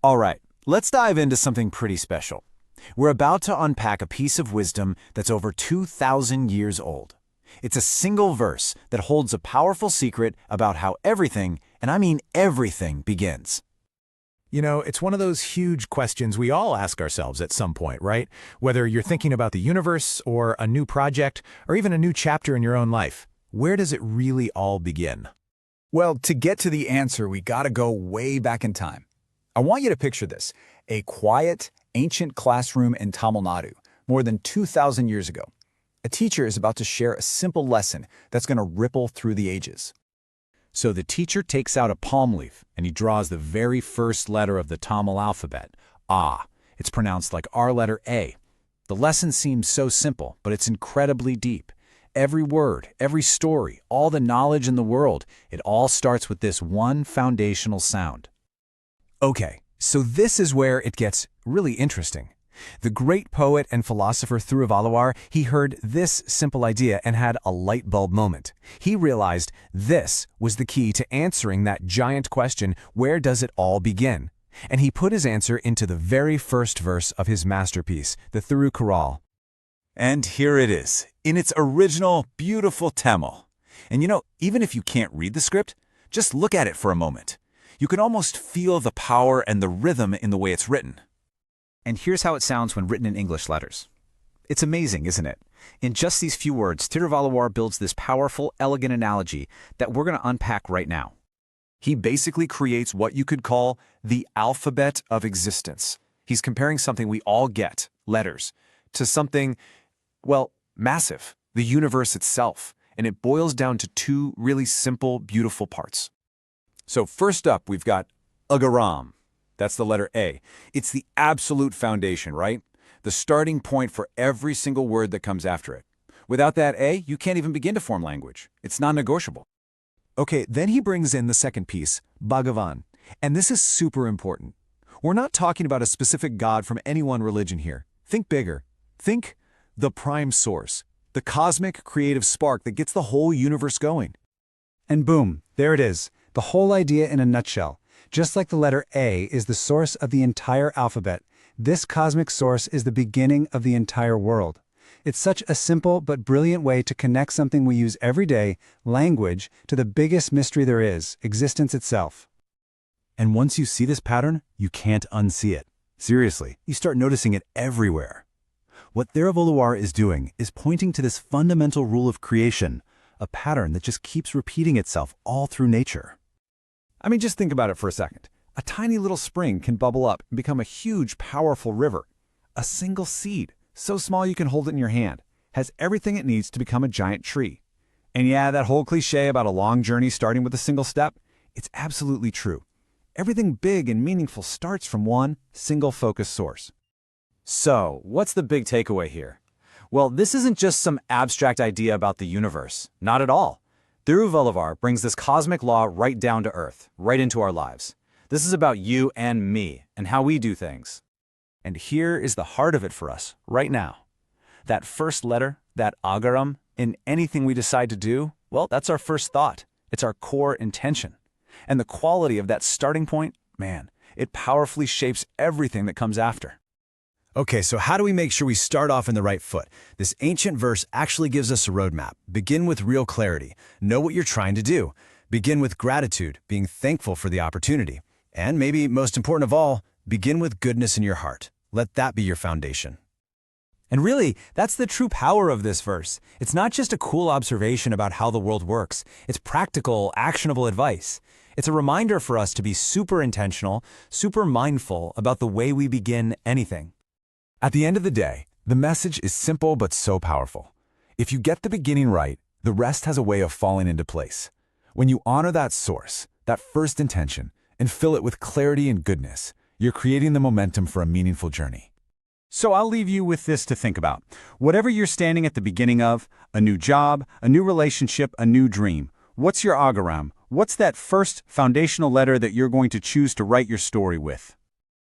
All right, let's dive into something pretty special. We're about to unpack a piece of wisdom that's over 2,000 years old. It's a single verse that holds a powerful secret about how everything, and I mean everything, begins. You know, it's one of those huge questions we all ask ourselves at some point, right? Whether you're thinking about the universe or a new project or even a new chapter in your own life. Where does it really all begin? Well, to get to the answer, we gotta go way back in time. I want you to picture this, a quiet, ancient classroom in Tamil Nadu, more than 2,000 years ago. A teacher is about to share a simple lesson that's gonna ripple through the ages. So the teacher takes out a palm leaf and he draws the very first letter of the Tamil alphabet, A. It's pronounced like our letter A. The lesson seems so simple, but it's incredibly deep. Every word, every story, all the knowledge in the world, it all starts with this one foundational sound. Okay, so this is where it gets really interesting. The great poet and philosopher Thirukkural, he heard this simple idea and had a light bulb moment. He realized this was the key to answering that giant question, where does it all begin? And he put his answer into the very first verse of his masterpiece, the Thirukkural. And here it is, in its original, beautiful Tamil. And you know, even if you can't read the script, just look at it for a moment. You can almost feel the power and the rhythm in the way it's written. And here's how it sounds when written in English letters. It's amazing, isn't it? In just these few words, Thirukkural builds this powerful, elegant analogy that we're going to unpack right now. He basically creates what you could call the alphabet of existence. He's comparing something we all get, letters, to something, well, massive, the universe itself. And it boils down to two really simple, beautiful parts. So first up, we've got Agaram. That's the letter A. It's the absolute foundation, right? The starting point for every single word that comes after it. Without that A, you can't even begin to form language. It's non-negotiable. Okay, then he brings in the second piece, Bhagavan. And this is super important. We're not talking about a specific god from any one religion here. Think bigger. Think the prime source, the cosmic creative spark that gets the whole universe going. And boom, there it is. The whole idea in a nutshell. Just like the letter A is the source of the entire alphabet, this cosmic source is the beginning of the entire world. It's such a simple but brilliant way to connect something we use every day, language, to the biggest mystery there is, existence itself. And once you see this pattern, you can't unsee it. Seriously, you start noticing it everywhere. What Thirukkural is doing is pointing to this fundamental rule of creation, a pattern that just keeps repeating itself all through nature. I mean, just think about it for a second. A tiny little spring can bubble up and become a huge, powerful river. A single seed, so small you can hold it in your hand, has everything it needs to become a giant tree. And yeah, that whole cliche about a long journey starting with a single step, it's absolutely true. Everything big and meaningful starts from one single focused source. So, what's the big takeaway here? Well, this isn't just some abstract idea about the universe. Not at all. Thirukkural brings this cosmic law right down to earth, right into our lives. This is about you and me, and how we do things. And here is the heart of it for us, right now. That first letter, that agaram, in anything we decide to do, well, that's our first thought. It's our core intention. And the quality of that starting point, man, it powerfully shapes everything that comes after. Okay, so how do we make sure we start off in the right foot? This ancient verse actually gives us a roadmap. Begin with real clarity. Know what you're trying to do. Begin with gratitude, being thankful for the opportunity. And maybe most important of all, begin with goodness in your heart. Let that be your foundation. And really, that's the true power of this verse. It's not just a cool observation about how the world works. It's practical, actionable advice. It's a reminder for us to be super intentional, super mindful about the way we begin anything. At the end of the day, the message is simple but so powerful. If you get the beginning right, the rest has a way of falling into place. When you honor that source, that first intention, and fill it with clarity and goodness, you're creating the momentum for a meaningful journey. So I'll leave you with this to think about. Whatever you're standing at the beginning of, a new job, a new relationship, a new dream, what's your agaram? What's that first foundational letter that you're going to choose to write your story with?